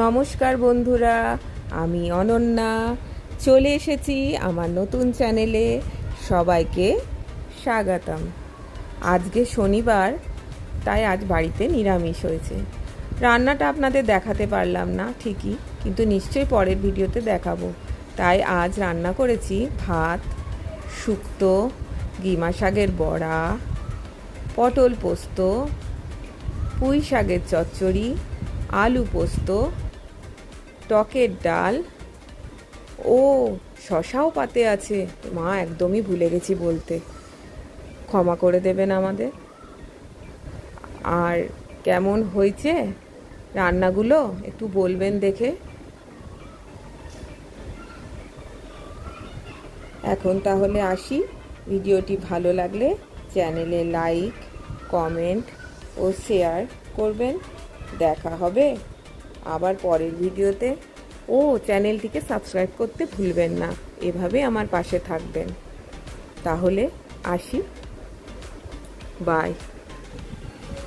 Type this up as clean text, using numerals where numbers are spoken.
নমস্কার বন্ধুরা, আমি অনন্যা চলে এসেছি আমার নতুন চ্যানেলে। সবাইকে স্বাগতম। আজকে শনিবার, তাই আজ বাড়িতে নিরামিষ হয়েছে। রান্নাটা আপনাদের দেখাতে পারলাম না ঠিকই, কিন্তু নিশ্চয়ই পরের ভিডিওতে দেখাবো। তাই আজ রান্না করেছি ভাত, শুক্তো, গিমা শাকের বড়া, পটল পোস্ত, পুঁই শাকের চচ্চড়ি, আলু পোস্ত, টকের ডাল ও শশাও পাতে আছে। মা, একদমই ভুলে গেছি বলতে, ক্ষমা করে দেবেন আমাদের। আর কেমন হয়েছে রান্নাগুলো একটু বলবেন দেখে। এখন তাহলে আসি। ভিডিওটি ভালো লাগলে চ্যানেলে লাইক, কমেন্ট ও শেয়ার করবেন। দেখা হবে আবার পরের ভিডিওতে। ও চ্যানেলটিকে সাবস্ক্রাইব করতে ভুলবেন না। এভাবে আমার পাশে থাকবেন। তাহলে আসি, বাই।